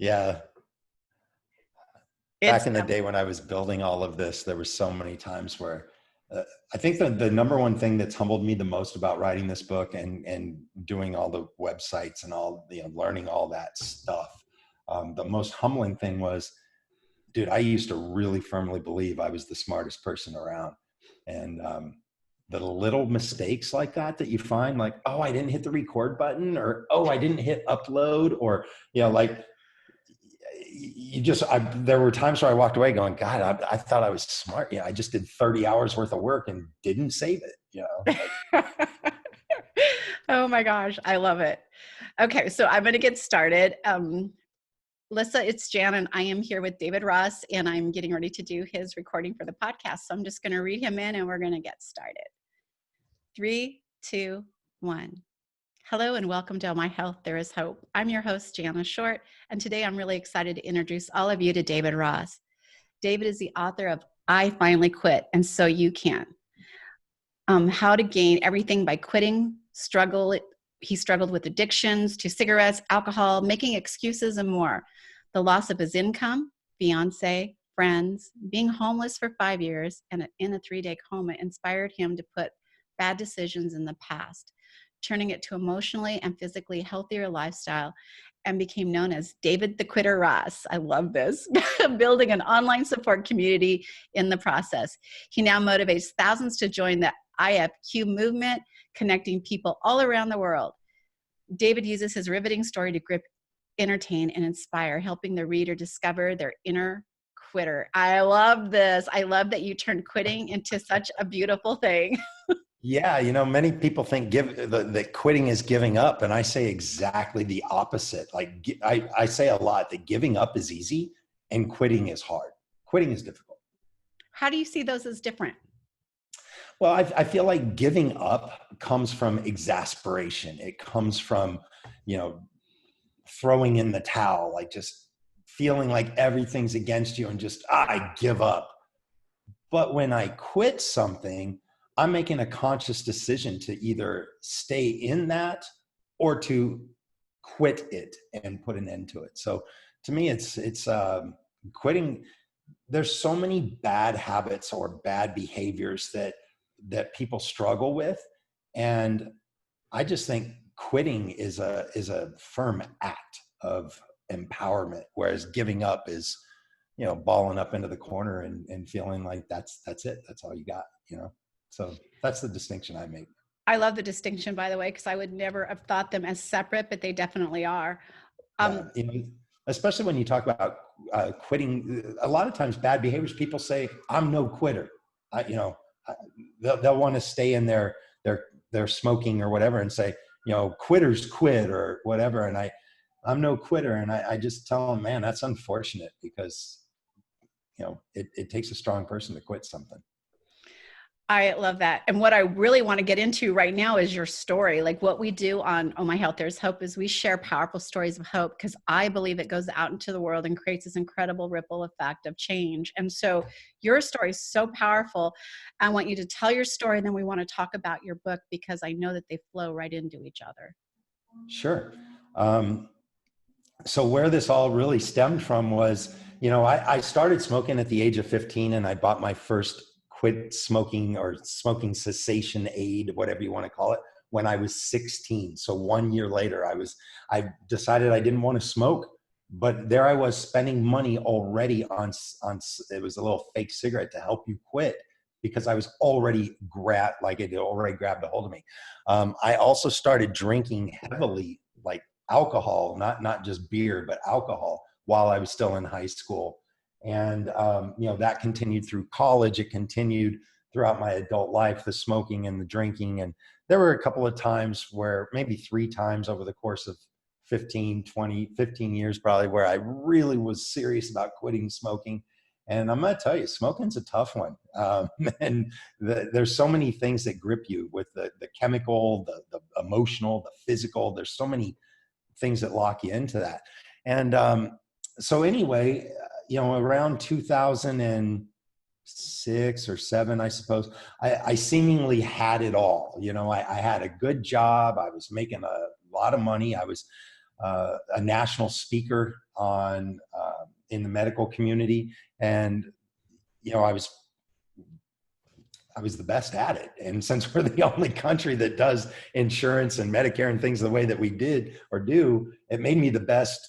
Yeah. It's Back in the day when I was building all of this, there were so many times where I think the number one thing that's humbled me the most about writing this book and doing all the websites and all, learning all that stuff. The most humbling thing was, dude, I used to really firmly believe I was the smartest person around. And the little mistakes like that you find, like, oh, I didn't hit the record button, or, oh, I didn't hit upload, or, like, there were times where I walked away going, God, I thought I was smart. I just did 30 hours worth of work and didn't save it, like. Oh my gosh, I love it. Okay, so I'm going to get started. Lissa, it's Jana, and I am here with David Ross, and I'm getting ready to do his recording for the podcast. So I'm just going to read him in, and we're going to get started. 3, 2, 1. Hello, and welcome to My Health, There Is Hope. I'm your host, Jana Short, and today I'm really excited to introduce all of you to David Ross. David is the author of I Finally Quit, and So You Can. How to Gain Everything by Quitting, He struggled with addictions to cigarettes, alcohol, making excuses, and more. The loss of his income, fiance, friends, being homeless for 5 years, and in a 3-day coma inspired him to put bad decisions in the past, turning it to emotionally and physically healthier lifestyle, and became known as David the Quitter Ross. I love this. Building an online support community in the process. He now motivates thousands to join the IFQ movement, connecting people all around the world. David uses his riveting story to grip, entertain, and inspire, helping the reader discover their inner quitter. I love this. I love that you turned quitting into such a beautiful thing. Yeah, many people think that quitting is giving up, and I say exactly the opposite. Like, I say a lot that giving up is easy and quitting is hard. Quitting is difficult. How do you see those as different? Well, I feel like giving up comes from exasperation. It comes from, throwing in the towel, like just feeling like everything's against you and just, I give up. But when I quit something, I'm making a conscious decision to either stay in that or to quit it and put an end to it. So to me, it's quitting. There's so many bad habits or bad behaviors that people struggle with. And I just think quitting is a firm act of empowerment, whereas giving up is, balling up into the corner and feeling like that's it. That's all you got, So that's the distinction I make. I love the distinction, by the way, because I would never have thought them as separate, but they definitely are. Especially when you talk about quitting, a lot of times bad behaviors, people say, I'm no quitter. They'll want to stay in their smoking or whatever and say, quitters quit or whatever. And I'm no quitter. And I just tell them, man, that's unfortunate because, it takes a strong person to quit something. I love that. And what I really want to get into right now is your story. Like what we do on Oh My Health, There's Hope is we share powerful stories of hope because I believe it goes out into the world and creates this incredible ripple effect of change. And so your story is so powerful. I want you to tell your story, and then we want to talk about your book because I know that they flow right into each other. Sure. So where this all really stemmed from was, I started smoking at the age of 15 and I bought my first quit smoking or smoking cessation aid, whatever you want to call it, when I was 16. So 1 year later, I decided I didn't want to smoke, but there I was spending money already on it was a little fake cigarette to help you quit because I was already it already grabbed a hold of me. I also started drinking heavily, like alcohol, not just beer, but alcohol while I was still in high school. And, that continued through college. It continued throughout my adult life, the smoking and the drinking. And there were a couple of times where maybe 3 times over the course of 15 years, probably, where I really was serious about quitting smoking. And I'm going to tell you, smoking's a tough one. And there's so many things that grip you with the chemical, the emotional, the physical. There's so many things that lock you into that. And so anyway, around 2006 or 7, I suppose, I seemingly had it all. I had a good job. I was making a lot of money. I was a national speaker on in the medical community, and I was the best at it. And since we're the only country that does insurance and Medicare and things the way that we did or do, it made me the best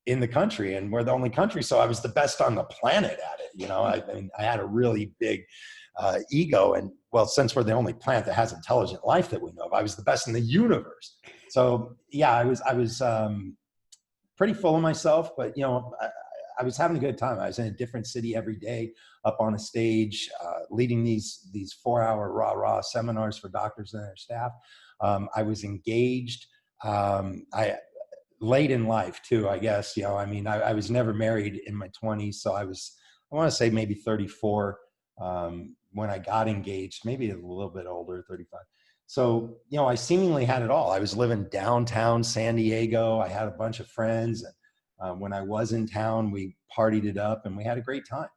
in the country. And we're the only country, so I was the best on the planet at it. I mean, I had a really big ego. And well, since we're the only planet that has intelligent life that we know of, I was the best in the universe. So yeah, I was pretty full of myself, but I was having a good time. I was in a different city every day, up on a stage, leading these 4-hour rah-rah seminars for doctors and their staff. I was engaged. I late in life too, I guess. I mean, I was never married in my 20s, so I want to say maybe 34 when I got engaged, maybe a little bit older, 35. So, I seemingly had it all. I was living downtown San Diego. I had a bunch of friends. And when I was in town, we partied it up and we had a great time.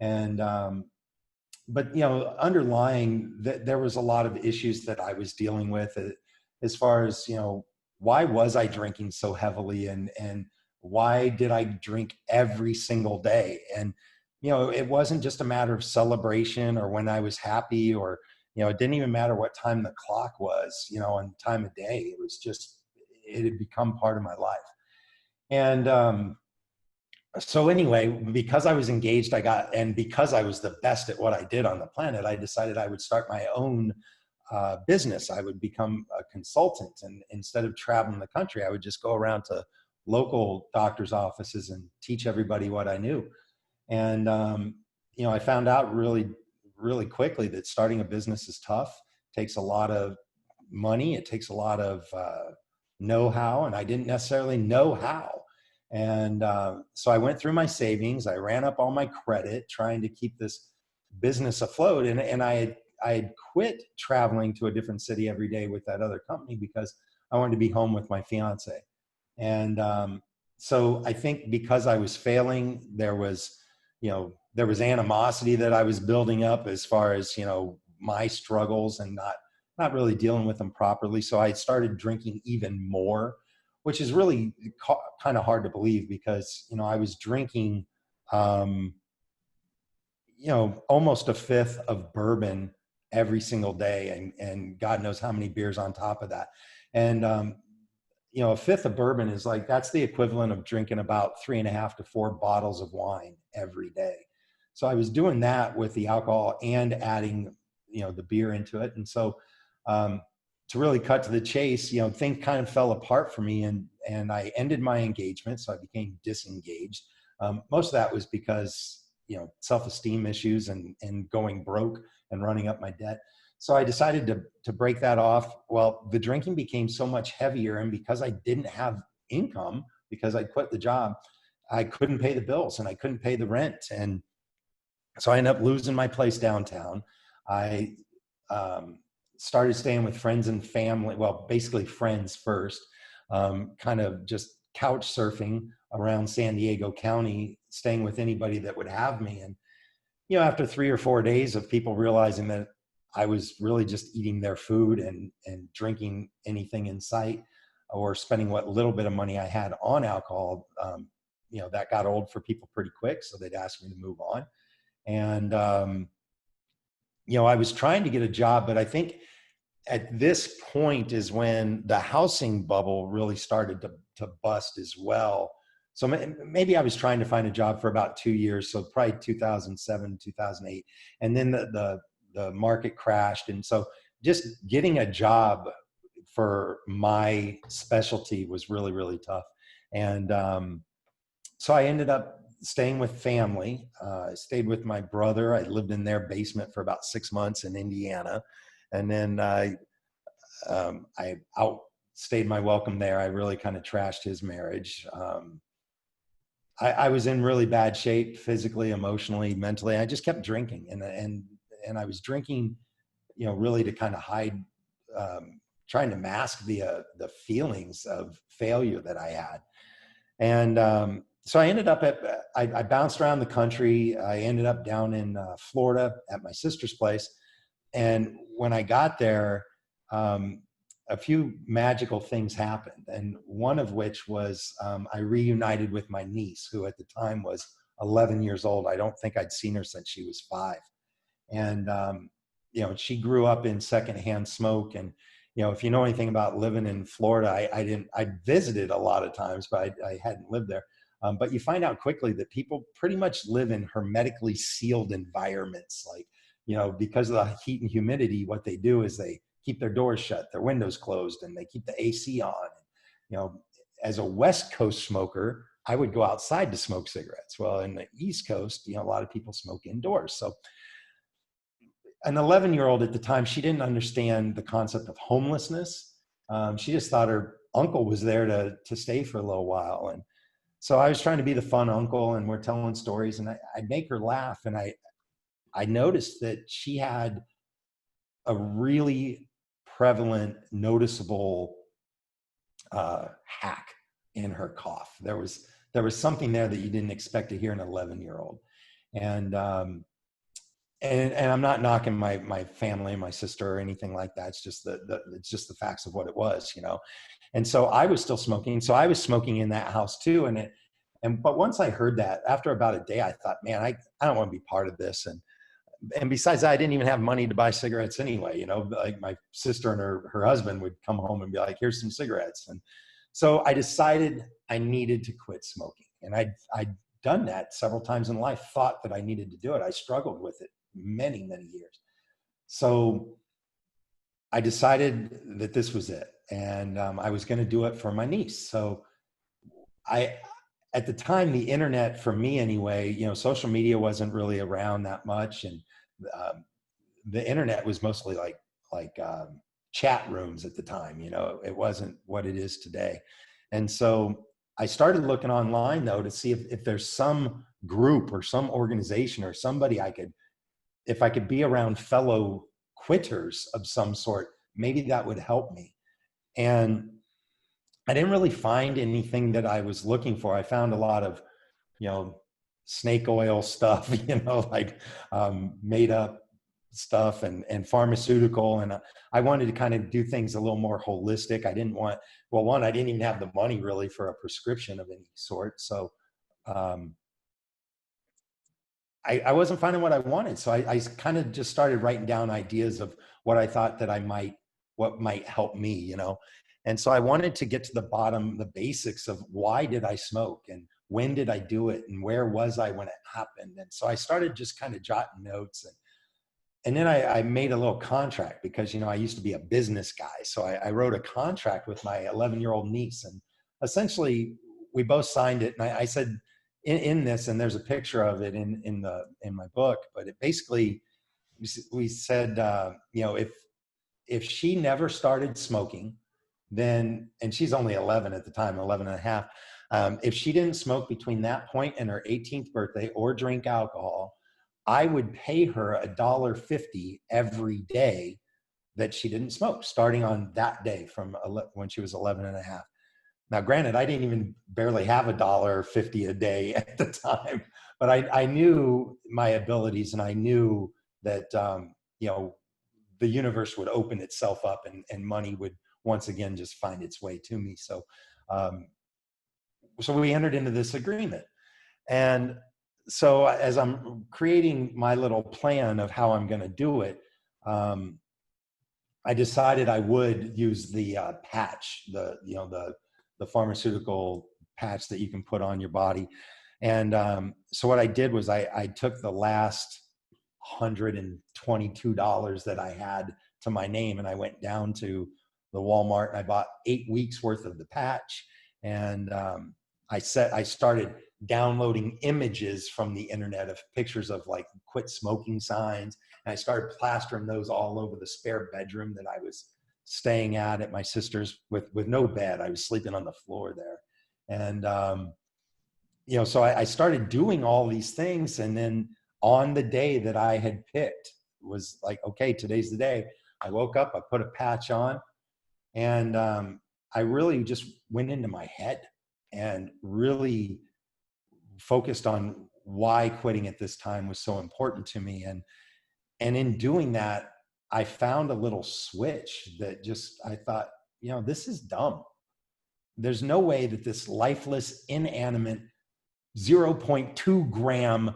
And, but, underlying there was a lot of issues that I was dealing with as far as, why was I drinking so heavily, and why did I drink every single day? And, it wasn't just a matter of celebration or when I was happy, or, it didn't even matter what time the clock was, and time of day. It was just, it had become part of my life. And so anyway, because I was engaged, and because I was the best at what I did on the planet, I decided I would start my own business. I would become a consultant, and instead of traveling the country, I would just go around to local doctors' offices and teach everybody what I knew. And I found out really, really quickly that starting a business is tough. It takes a lot of money. It takes a lot of know-how, and I didn't necessarily know how. And so I went through my savings. I ran up all my credit trying to keep this business afloat. And I had quit traveling to a different city every day with that other company because I wanted to be home with my fiance. And so I think because I was failing, there was animosity that I was building up as far as, my struggles, and not really dealing with them properly. So I started drinking even more, which is really kind of hard to believe because, I was drinking, almost a fifth of bourbon every single day, and God knows how many beers on top of that. And, a fifth of bourbon is that's the equivalent of drinking about 3.5 to 4 bottles of wine every day. So I was doing that with the alcohol and adding, the beer into it. And so, to really cut to the chase, things kind of fell apart for me, and I ended my engagement. So I became disengaged. Most of that was because, self-esteem issues and going broke and running up my debt. So I decided to break that off. Well, the drinking became so much heavier, and because I didn't have income, because I quit the job, I couldn't pay the bills and I couldn't pay the rent. And so I ended up losing my place downtown. I started staying with friends and family. Well, basically friends first, kind of just couch surfing around San Diego County, staying with anybody that would have me. And, after 3 or 4 days of people realizing that I was really just eating their food and drinking anything in sight, or spending what little bit of money I had on alcohol, that got old for people pretty quick. So they'd ask me to move on. And, I was trying to get a job, but I think at this point is when the housing bubble really started to bust as well. So maybe I was trying to find a job for about 2 years. So probably 2007, 2008. And then the market crashed. And so just getting a job for my specialty was really, really tough. And so I ended up staying with family. I stayed with my brother. I lived in their basement for about 6 months in Indiana. And then I outstayed my welcome there. I really kind of trashed his marriage. I was in really bad shape, physically, emotionally, mentally. I just kept drinking, and I was drinking, really to kind of hide, trying to mask the feelings of failure that I had. And so I ended up I bounced around the country. I ended up down in Florida at my sister's place. And when I got there, a few magical things happened. And one of which was I reunited with my niece, who at the time was 11 years old. I don't think I'd seen her since she was 5. And, she grew up in secondhand smoke. And, if you know anything about living in Florida, I visited a lot of times, but I hadn't lived there. But you find out quickly that people pretty much live in hermetically sealed environments. Like, because of the heat and humidity, what they do is they keep their doors shut, their windows closed, and they keep the AC on. You know, as a West Coast smoker, I would go outside to smoke cigarettes. Well, in the East Coast, a lot of people smoke indoors. So an 11-year-old at the time, she didn't understand the concept of homelessness. She just thought her uncle was there to stay for a little while. And so I was trying to be the fun uncle, and we're telling stories, and I'd make her laugh. And I noticed that she had a really prevalent, noticeable hack in her cough. There was something there that you didn't expect to hear in an 11-year-old. And I'm not knocking my family, my sister, or anything like that. It's just it's just the facts of what it was, And so I was still smoking. So I was smoking in that house too. But once I heard that, after about a day, I thought, man, I don't want to be part of this. And besides that, I didn't even have money to buy cigarettes anyway. Like my sister and her husband would come home and be like, here's some cigarettes. And so I decided I needed to quit smoking. And I'd done that several times in life, thought that I needed to do it. I struggled with it many, many years. So I decided that this was it. And I was going to do it for my niece. So at the time, the internet, for me anyway, social media wasn't really around that much. And the internet was mostly like chat rooms at the time. It wasn't what it is today. And so I started looking online, though, to see if there's some group or some organization or somebody if I could be around fellow quitters of some sort, maybe that would help me. And I didn't really find anything that I was looking for. I found a lot of, snake oil stuff, like made up stuff and pharmaceutical. And I wanted to kind of do things a little more holistic. I didn't want, well, one, I didn't even have the money really for a prescription of any sort. So I wasn't finding what I wanted. So I kind of just started writing down ideas of what I thought that what might help me, And so I wanted to get to the bottom, the basics of why did I smoke and when did I do it and where was I when it happened. And so I started just kind of jotting notes. And then I made a little contract because, I used to be a business guy. So I wrote a contract with my 11-year-old niece, and essentially we both signed it. And I said in this, and there's a picture of it in my book, but it basically, we said, if she never started smoking, then, and she's only 11 at the time, 11 and a half. If she didn't smoke between that point and her 18th birthday or drink alcohol, I would pay her $1.50 every day that she didn't smoke, starting on that day from when she was 11 and a half. Now, granted, I didn't even barely have $1.50 a day at the time, but I knew my abilities, and I knew that, the universe would open itself up and money would once again just find its way to me. So we entered into this agreement. And so as I'm creating my little plan of how I'm going to do it, I decided I would use the patch, the pharmaceutical patch that you can put on your body. And so what I did was I took the last $122 that I had to my name, and I went down to the Walmart and I bought 8 weeks worth of the patch. And I started downloading images from the internet of pictures of like quit smoking signs. And I started plastering those all over the spare bedroom that I was staying at my sister's with no bed. I was sleeping on the floor there. And, so I started doing all these things. And then on the day that I had picked was like, okay, today's the day. I woke up, I put a patch on, and I really just went into my head and really focused on why quitting at this time was so important to me. And in doing that, I found a little switch that just, I thought, this is dumb. There's no way that this lifeless, inanimate, zero point 0.2 gram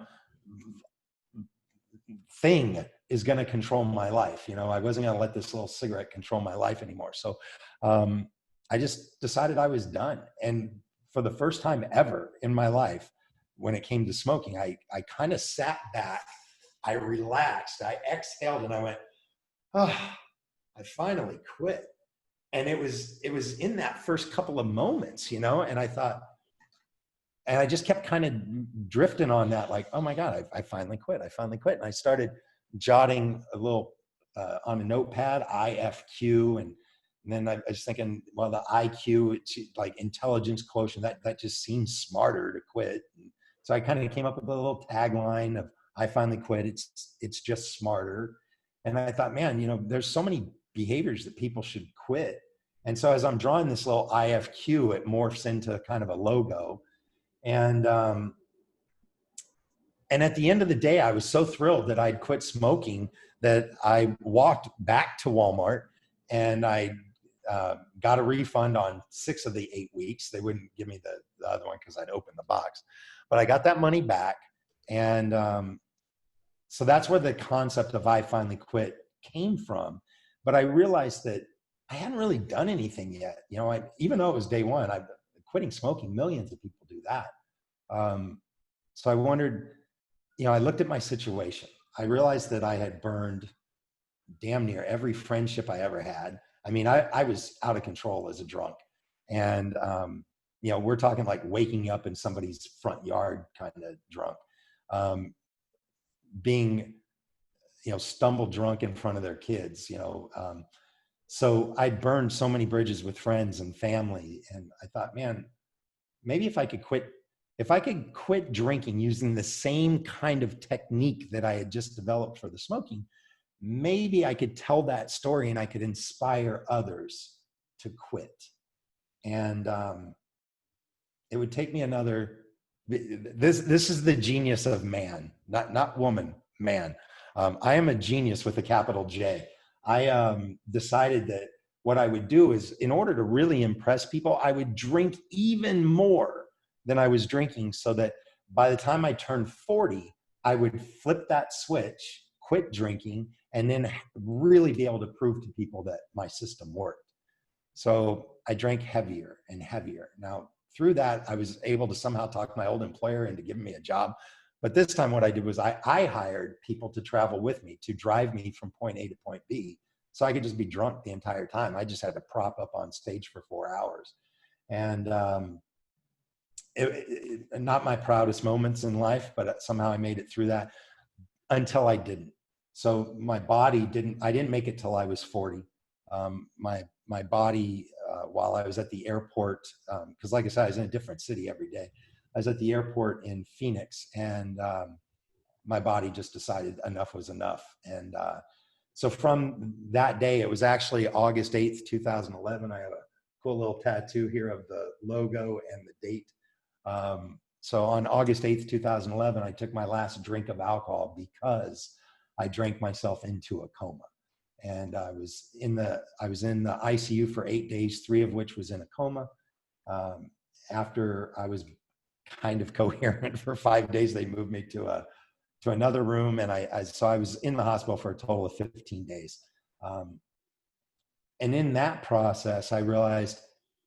thing is going to control my life. I wasn't going to let this little cigarette control my life anymore. So I just decided I was done. And for the first time ever in my life, when it came to smoking, I kind of sat back, I relaxed, I exhaled, and I went, oh, I finally quit. And it was in that first couple of moments, and I thought, and I just kept kind of drifting on that, like, oh my God, I finally quit. I finally quit. And I started jotting a little on a notepad, IFQ. And then I was thinking, well, the IQ, it's like intelligence quotient, that just seems smarter to quit. And so I kind of came up with a little tagline of, I finally quit. It's just smarter. And I thought, man, there's so many behaviors that people should quit. And so as I'm drawing this little IFQ, it morphs into kind of a logo. And at the end of the day, I was so thrilled that I'd quit smoking that I walked back to Walmart and I got a refund on 6 of the 8 weeks. They wouldn't give me the other one because I'd opened the box, but I got that money back. And so that's where the concept of I finally quit came from. But I realized that I hadn't really done anything yet. Even though it was day one, I'm quitting smoking. Millions of people do that. So I wondered, I looked at my situation. I realized that I had burned damn near every friendship I ever had. I mean, I was out of control as a drunk. And, we're talking like waking up in somebody's front yard kind of drunk. Being, stumble drunk in front of their kids, so I burned so many bridges with friends and family. And I thought, man, maybe if I could quit drinking using the same kind of technique that I had just developed for the smoking, maybe I could tell that story and I could inspire others to quit. And it would take me this is the genius of man, not woman, man. I am a genius with a capital J. I decided that what I would do is, in order to really impress people, I would drink even more than I was drinking, so that by the time I turned 40, I would flip that switch, quit drinking, and then really be able to prove to people that my system worked. So I drank heavier and heavier. Now, through that, I was able to somehow talk my old employer into giving me a job. But this time what I did was I hired people to travel with me, to drive me from point A to point B, so I could just be drunk the entire time. I just had to prop up on stage for 4 hours. And not my proudest moments in life, but somehow I made it through that until I didn't. So my body I didn't make it till I was 40. My body, while I was at the airport, because like I said, I was in a different city every day. I was at the airport in Phoenix, and my body just decided enough was enough. And so from that day, it was actually August 8th, 2011. I have a cool little tattoo here of the logo and the date. So on August 8th, 2011, I took my last drink of alcohol because I drank myself into a coma. And I was in the ICU for 8 days, 3 of which was in a coma. After I was kind of coherent for 5 days, they moved me to another room, and so I was in the hospital for a total of 15 days. And in that process, I realized,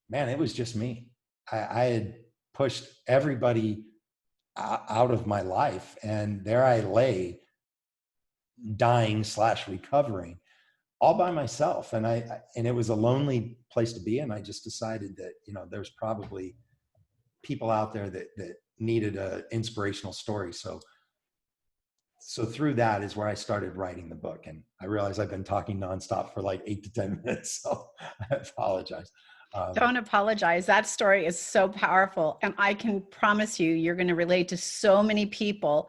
man, it was just me. I had pushed everybody out of my life, and there I lay, dying / recovering, all by myself. And it was a lonely place to be. And I just decided that, there's probably people out there that needed an inspirational story. So through that is where I started writing the book. And I realize I've been talking nonstop for like 8 to 10 minutes. So I apologize. Don't apologize. That story is so powerful. And I can promise you, you're going to relate to so many people.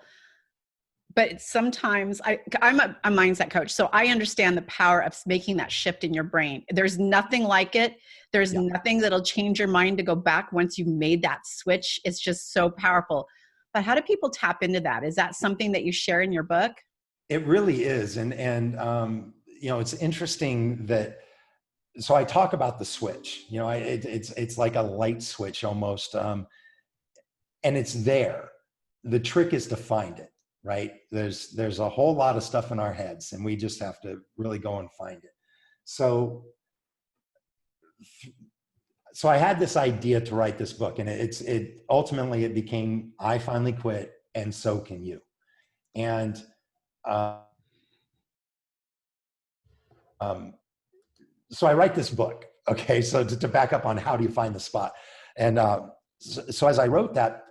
But sometimes I'm a mindset coach, so I understand the power of making that shift in your brain. There's nothing like it. There's nothing that'll change your mind to go back once you've made that switch. It's just so powerful. But how do people tap into that? Is that something that you share in your book? It really is. And it's interesting that, so I talk about the switch, it's like a light switch almost. And it's there. The trick is to find it, right? There's a whole lot of stuff in our heads, and we just have to really go and find it. So I had this idea to write this book, and it ultimately it became I Finally Quit, and So Can You. And so I write this book. Okay, so to back up on how do you find the spot, and so as I wrote that,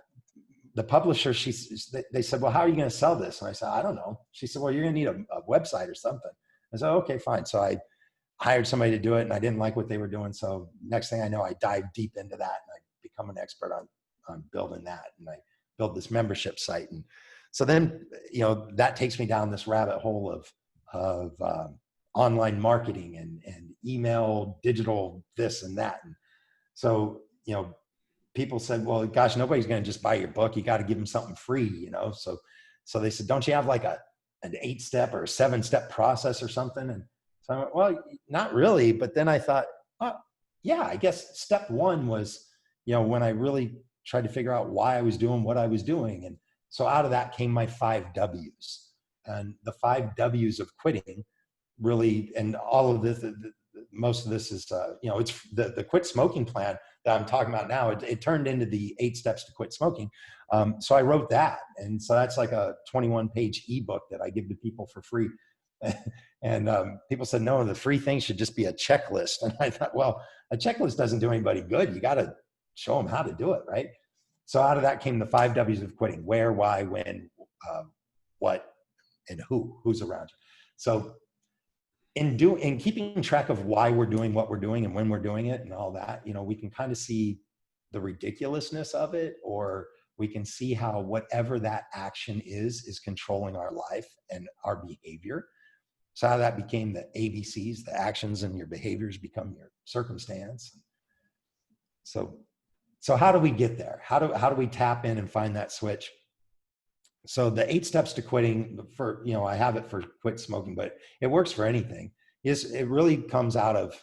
the publisher, they said, well, how are you going to sell this? And I said, I don't know. She said, well, you're going to need a website or something. I said, okay, fine. So I hired somebody to do it, and I didn't like what they were doing. So next thing I know, I dive deep into that, and I become an expert on building that. And I build this membership site. And so then, that takes me down this rabbit hole of online marketing and email, digital, this and that. And so, people said, well, gosh, nobody's going to just buy your book. You got to give them something free, So they said, don't you have like an 8-step or a 7-step process or something? And so I went, well, not really. But then I thought, oh, yeah, I guess step one was, when I really tried to figure out why I was doing what I was doing. And so out of that came my 5 W's. And the 5 W's of quitting really, and all of this, most of this is, it's the quit smoking plan that I'm talking about now. It turned into the 8 steps to quit smoking. So I wrote that. And so that's like a 21-page ebook that I give to people for free. And people said, no, the free thing should just be a checklist. And I thought, well, a checklist doesn't do anybody good. You got to show them how to do it, right? So out of that came the 5 W's of quitting: where, why, when, what, and who's around you. So in keeping track of why we're doing what we're doing and when we're doing it and all that, we can kind of see the ridiculousness of it, or we can see how whatever that action is controlling our life and our behavior. So how that became the ABCs, the actions and your behaviors become your circumstance. So how do we get there? How do we tap in and find that switch? So the 8 steps to quitting, for, I have it for quit smoking, but it works for anything. It really comes out of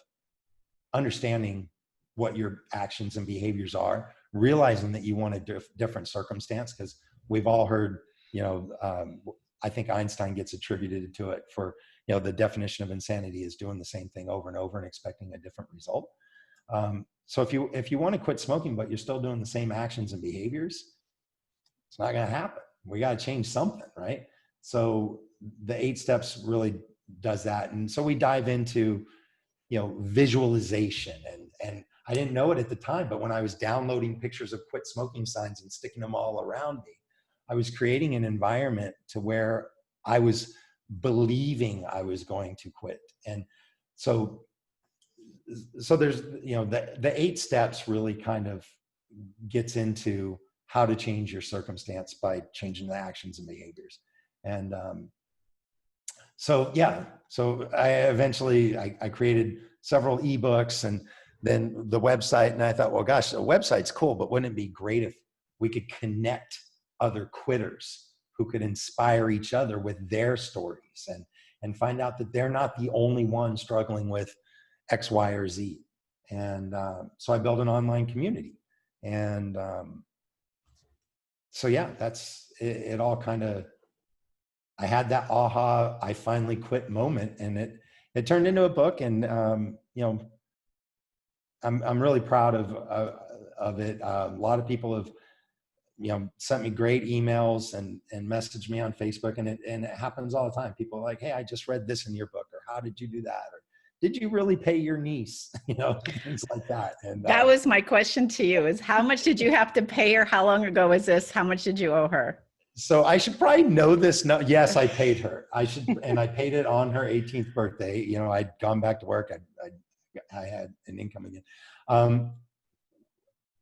understanding what your actions and behaviors are, realizing that you want a different circumstance, because we've all heard, I think Einstein gets attributed to it for, the definition of insanity is doing the same thing over and over and expecting a different result. So if you want to quit smoking, but you're still doing the same actions and behaviors, it's not going to happen. We got to change something, right? So the 8 steps really does that. And so we dive into, visualization, and I didn't know it at the time, but when I was downloading pictures of quit smoking signs and sticking them all around me, I was creating an environment to where I was believing I was going to quit. And so there's, the 8 steps really kind of gets into how to change your circumstance by changing the actions and behaviors. And so I eventually I created several ebooks and then the website. And I thought, well, gosh, the website's cool, but wouldn't it be great if we could connect other quitters who could inspire each other with their stories and find out that they're not the only one struggling with X, Y, or Z. And so I built an online community. And so yeah, that's it all kind of, I had that aha, I finally quit moment, and it turned into a book. And I'm really proud of it. A lot of people have sent me great emails and messaged me on Facebook, and it happens all the time. People are like, hey, I just read this in your book, or how did you do that, or did you really pay your niece? Things like that. And that was my question to you: is how much did you have to pay her? How long ago was this? How much did you owe her? So I should probably know this. No, yes, I paid her. I should, and I paid it on her 18th birthday. I'd gone back to work. I had an income again.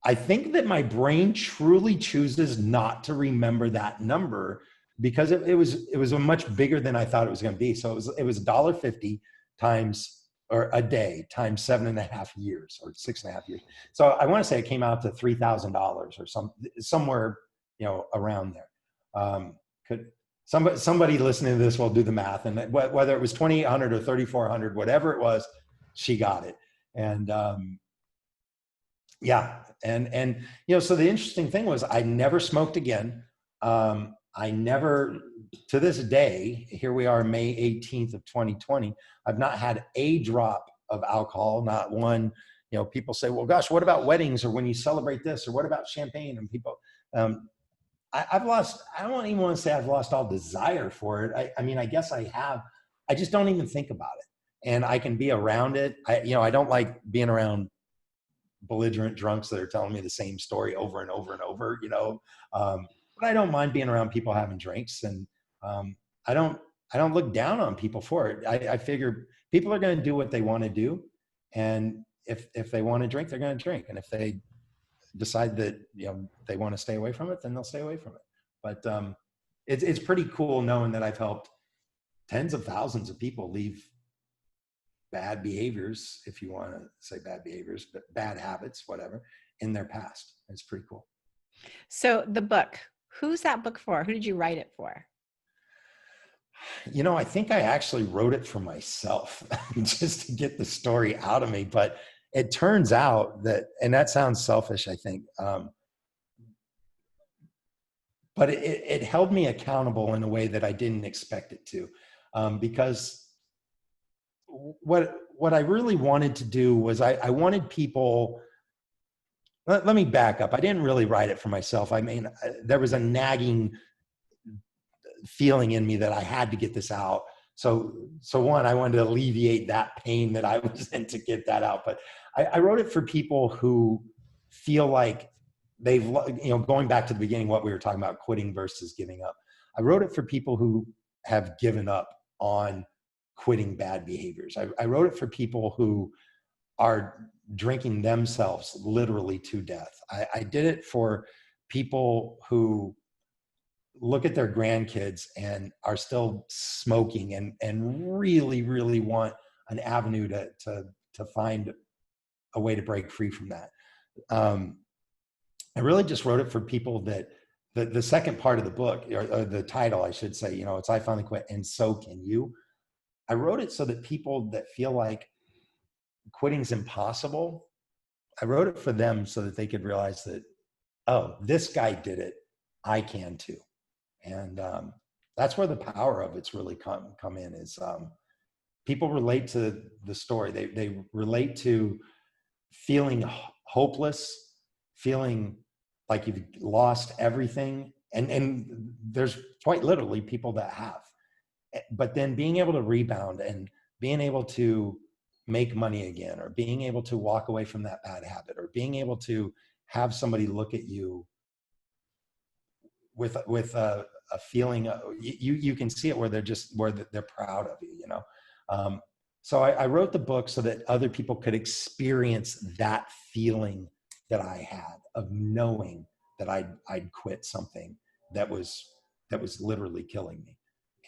I think that my brain truly chooses not to remember that number because it was a much bigger than I thought it was going to be. So it was $1.50 times, or a day times 7.5 years or 6.5 years. So I want to say it came out to $3,000 or somewhere, around there. somebody listening to this will do the math, and whether it was 2,800 or 3,400, whatever it was, she got it. And yeah, and so the interesting thing was I never smoked again. I never, to this day, here we are, May 18th of 2020. I've not had a drop of alcohol, not one. People say, well, gosh, what about weddings, or when you celebrate this, or what about champagne? And people, I've lost, I don't even want to say I've lost all desire for it. I mean, I guess I have. I just don't even think about it. And I can be around it. I don't like being around belligerent drunks that are telling me the same story over and over and over, but I don't mind being around people having drinks. And I don't look down on people for it. I figure people are going to do what they want to do. And if they want to drink, they're going to drink. And if they decide that, they want to stay away from it, then they'll stay away from it. But it's pretty cool knowing that I've helped tens of thousands of people leave bad behaviors, if you want to say bad behaviors, but bad habits, whatever, in their past. It's pretty cool. So the book, who's that book for? Who did you write it for? I think I actually wrote it for myself just to get the story out of me. But it turns out that, and that sounds selfish, I think, but it held me accountable in a way that I didn't expect it to, because what I really wanted to do was I wanted people, let me back up. I didn't really write it for myself. I mean, there was a nagging feeling in me that I had to get this out. So one, I wanted to alleviate that pain that I was in to get that out. But I wrote it for people who feel like they've, going back to the beginning, what we were talking about, quitting versus giving up. I wrote it for people who have given up on quitting bad behaviors. I wrote it for people who are drinking themselves literally to death. I did it for people who look at their grandkids and are still smoking and really, really want an avenue to find a way to break free from that. I really just wrote it for people that the second part of the book, or the title, I should say, it's I Finally Quit, and so can you. I wrote it so that people that feel like quitting's impossible, I wrote it for them so that they could realize that, oh, this guy did it, I can too. And that's where the power of it's really come in, is people relate to the story. They relate to feeling hopeless, feeling like you've lost everything. And there's quite literally people that have. But then being able to rebound and being able to make money again, or being able to walk away from that bad habit, or being able to have somebody look at you with a feeling of, you can see it where they're proud of you, So I wrote the book so that other people could experience that feeling that I had of knowing that I'd quit something that was literally killing me.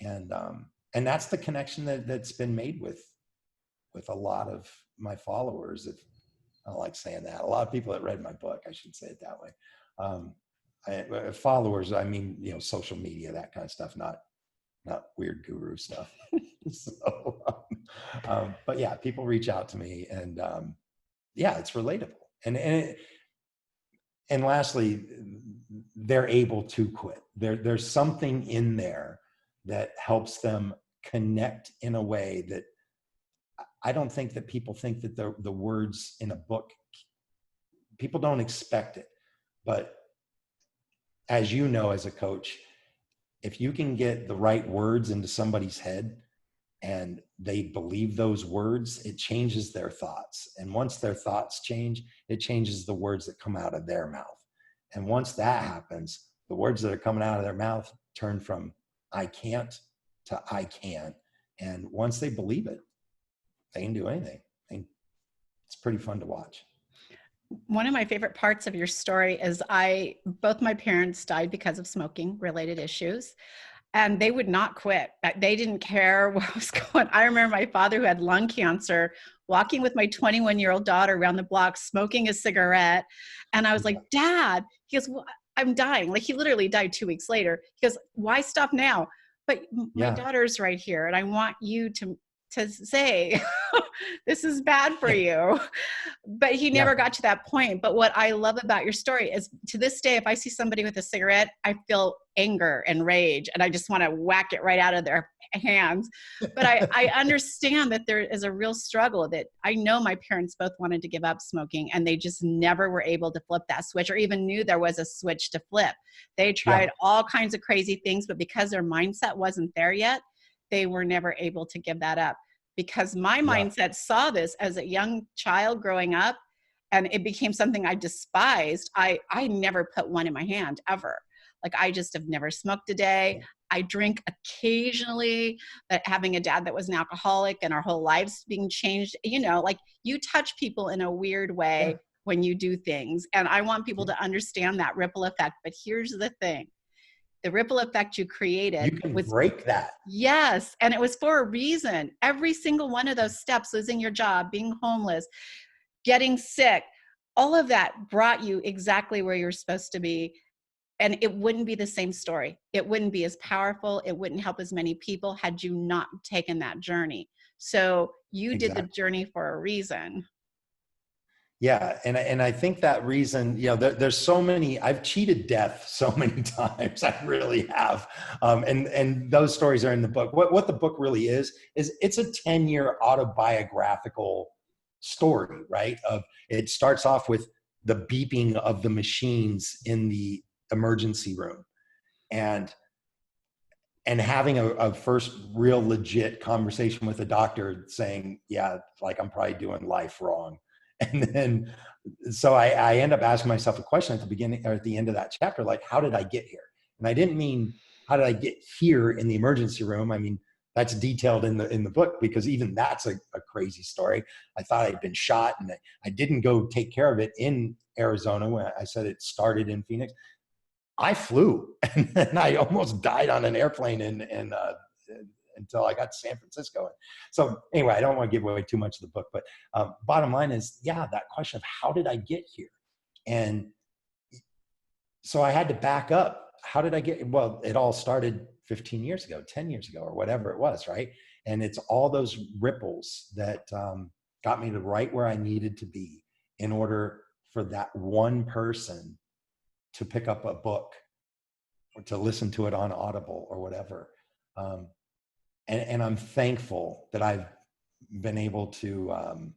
And that's the connection that's been made with a lot of my followers. If I don't like saying that, a lot of people that read my book, I should say it that way. Followers, I mean, social media, that kind of stuff, not weird guru stuff. So, but yeah, people reach out to me, and yeah, it's relatable. And lastly, they're able to quit. There's something in there that helps them connect in a way that I don't think that people think that the words in a book, people don't expect it. But as you know, as a coach, if you can get the right words into somebody's head and they believe those words, it changes their thoughts. And once their thoughts change, it changes the words that come out of their mouth. And once that happens, the words that are coming out of their mouth turn from I can't to I can. And once they believe it, they can do anything. It's pretty fun to watch. One of my favorite parts of your story is both my parents died because of smoking related issues, and they would not quit. They didn't care what was going on. I remember my father, who had lung cancer, walking with my 21-year-old daughter around the block, smoking a cigarette. And I was like, Dad, he goes, well, I'm dying. Like, he literally died 2 weeks later. He goes, why stop now? but my Yeah. daughter's right here and I want you to say, this is bad for you. But he Yeah. never got to that point. But what I love about your story is, to this day, if I see somebody with a cigarette, I feel anger and rage and I just want to whack it right out of their hands. But I understand that there is a real struggle, that I know my parents both wanted to give up smoking and they just never were able to flip that switch, or even knew there was a switch to flip. They Yeah. tried all kinds of crazy things, but because their mindset wasn't there yet, they were never able to give that up. Because my Yeah. mindset saw this as a young child growing up, and it became something I despised. I never put one in my hand ever. Like, I just have never smoked a day. I drink occasionally, but having a dad that was an alcoholic and our whole lives being changed, like, you touch people in a weird Yeah. way when you do things. And I want people to understand that ripple effect. But here's the thing. The ripple effect you You created can was, break that. yes, and it was for a reason. Every single one of those steps, losing your job, being homeless, getting sick, all of that brought you exactly where you're supposed to be. And it wouldn't be the same story. It wouldn't be as powerful. It wouldn't help as many people had you not taken that journey. So you did the Exactly. journey for a reason. Yeah, and I think that reason, there's so many. I've cheated death so many times. I really have, and those stories are in the book. What the book really is it's a 10-year autobiographical story, right? Of It starts off with the beeping of the machines in the emergency room, and having a first real legit conversation with a doctor saying, yeah, like, I'm probably doing life wrong. And then, so I end up asking myself a question at the beginning or at the end of that chapter, like, how did I get here? And I didn't mean, how did I get here in the emergency room? I mean, that's detailed in the book, because even that's a crazy story. I thought I'd been shot, and I didn't go take care of it in Arizona when I said it started in Phoenix. I flew, and then I almost died on an airplane until I got to San Francisco. So anyway, I don't want to give away too much of the book, but bottom line is, yeah, that question of how did I get here? And so I had to back up. How did I get? Well, it all started 15 years ago, 10 years ago, or whatever it was, right? And it's all those ripples that got me to right where I needed to be in order for that one person to pick up a book or to listen to it on Audible or whatever. And I'm thankful that I've been able to,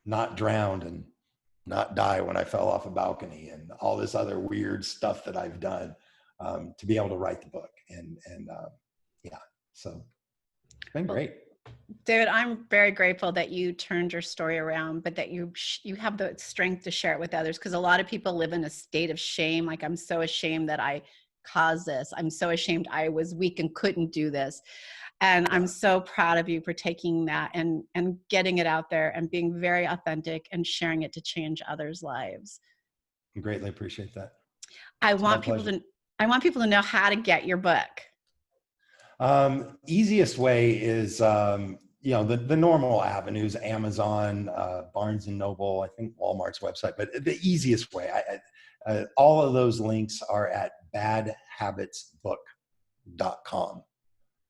not drown and not die when I fell off a balcony and all this other weird stuff that I've done, to be able to write the book. And yeah, so it's been great. David, I'm very grateful that you turned your story around, but that you have the strength to share it with others, because a lot of people live in a state of shame. Like, I'm so ashamed that I caused this. I'm so ashamed I was weak and couldn't do this. And Yeah, I'm so proud of you for taking that and getting it out there and being very authentic and sharing it to change others' lives. I greatly appreciate that. I It's my want people pleasure. to I want people to know how to get your book. Easiest way is, the normal avenues: Amazon, Barnes and Noble, I think Walmart's website. But the easiest way, all of those links are at badhabitsbook.com.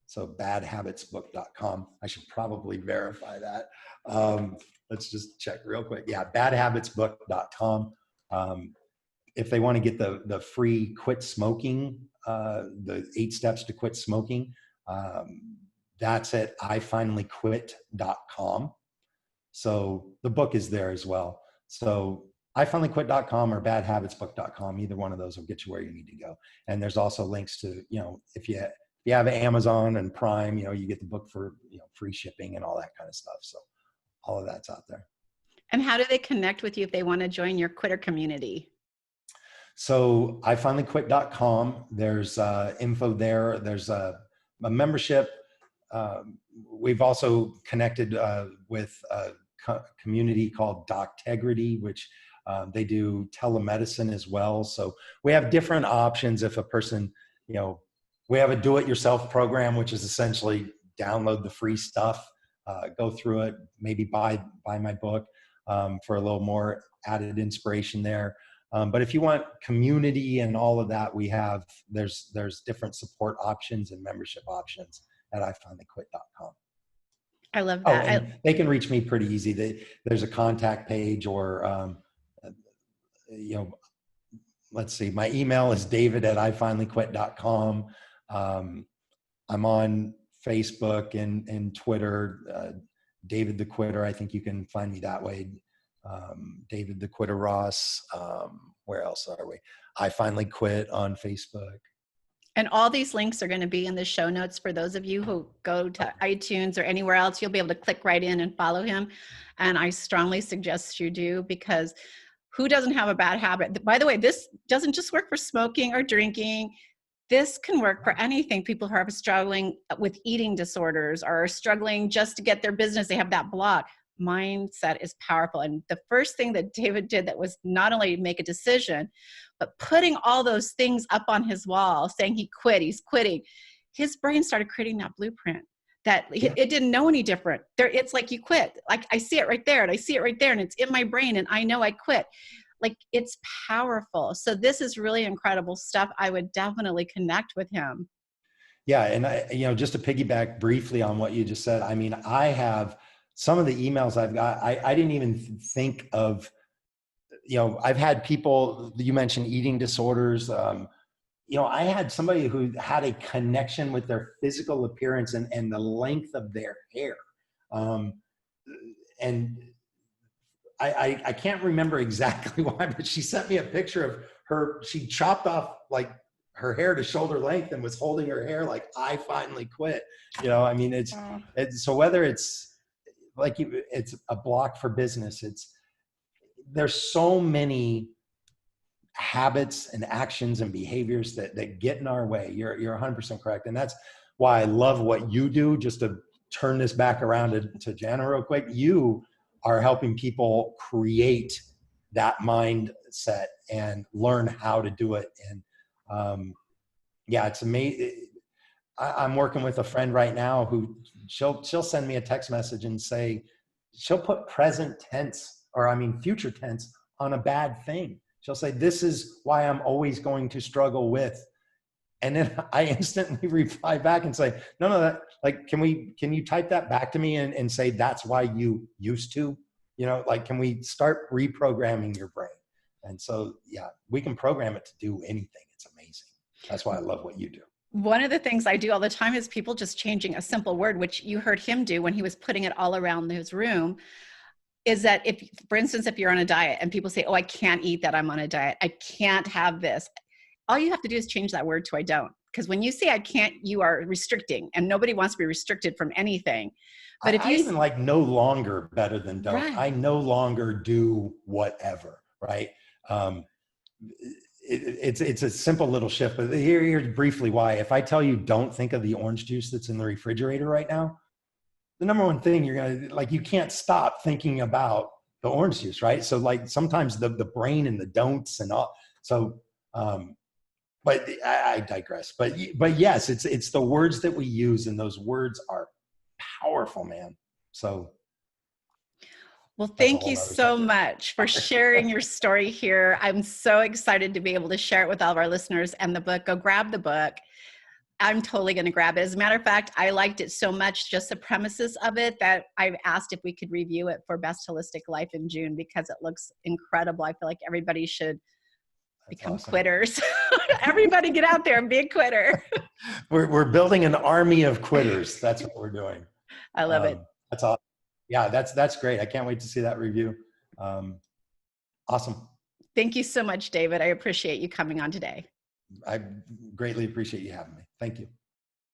So badhabitsbook.com. I should probably verify that. Let's just check real quick. Yeah, badhabitsbook.com. If they want to get the free quit smoking, the 8 steps to quit smoking, that's at ifinallyquit.com. So the book is there as well. So ifinallyquit.com or badhabitsbook.com, either one of those will get you where you need to go. And there's also links to, if you have Amazon and Prime, you get the book for free shipping and all that kind of stuff. So all of that's out there. And how do they connect with you if they want to join your quitter community? So ifinallyquit.com, there's info there. There's a membership. We've also connected with a community called Doctegrity, which they do telemedicine as well. So we have different options. If a person, we have a do-it-yourself program, which is essentially download the free stuff, go through it, maybe buy my book for a little more added inspiration there. But if you want community and all of that, there's different support options and membership options at ifinallyquit.com. I love Oh, that. and they can reach me pretty easy. There's a contact page, or let's see, my email is david@ifinallyquit.com. I'm on Facebook and Twitter, David the Quitter. I think you can find me that way. David the Quitter Ross. Where else are we? I Finally Quit on Facebook. And all these links are going to be in the show notes for those of you who go to iTunes or anywhere else. You'll be able to click right in and follow him. And I strongly suggest you do, because who doesn't have a bad habit? By the way, this doesn't just work for smoking or drinking. This can work for anything. People who are struggling with eating disorders or are struggling just to get their business, they have that block. Mindset is powerful. And the first thing that David did that was not only make a decision, but putting all those things up on his wall, saying he quit, he's quitting, his brain started creating that blueprint that it didn't know any different. It's like you quit. Like I see it right there and I see it right there and it's in my brain and I know I quit. Like it's powerful. So this is really incredible stuff. I would definitely connect with him. Yeah. And just to piggyback briefly on what you just said, I mean, I have some of the emails I've got, I didn't even think of, I've had people, you mentioned eating disorders. I had somebody who had a connection with their physical appearance and the length of their hair. And I can't remember exactly why, but she sent me a picture of her. She chopped off like her hair to shoulder length and was holding her hair like, I finally quit. I mean, it's so whether it's like it's a block for business, there's so many habits and actions and behaviors that get in our way. You're 100% correct. And that's why I love what you do. Just to turn this back around to Jana real quick, you are helping people create that mindset and learn how to do it. And it's amazing. I'm working with a friend right now who she'll send me a text message and say, she'll put present tense, or future tense on a bad thing. She'll say, this is why I'm always going to struggle with. And then I instantly reply back and say, no, can you type that back to me and say, that's why you used to, can we start reprogramming your brain? And so, we can program it to do anything. It's amazing. That's why I love what you do. One of the things I do all the time is people just changing a simple word, which you heard him do when he was putting it all around his room, is that for instance, if you're on a diet and people say, oh, I can't eat that, I'm on a diet, I can't have this. All you have to do is change that word to I don't. Because when you say I can't, you are restricting, and nobody wants to be restricted from anything. But if you even like no longer better than don't. Right. I no longer do whatever, right? It's a simple little shift, but here's briefly why. If I tell you don't think of the orange juice that's in the refrigerator right now, the number one thing you can't stop thinking about the orange juice, right? So like sometimes the brain and the don'ts and all. So, but I digress. But yes, it's the words that we use, and those words are powerful, man. So. Well, thank you so much for sharing your story here. I'm so excited to be able to share it with all of our listeners and the book. Go grab the book. I'm totally going to grab it. As a matter of fact, I liked it so much, just the premises of it, that I've asked if we could review it for Best Holistic Life in June, because it looks incredible. I feel like everybody should become quitters. Everybody get out there and be a quitter. We're building an army of quitters. That's what we're doing. I love it. That's awesome. Yeah, that's great. I can't wait to see that review. Awesome. Thank you so much, David. I appreciate you coming on today. I greatly appreciate you having me. Thank you.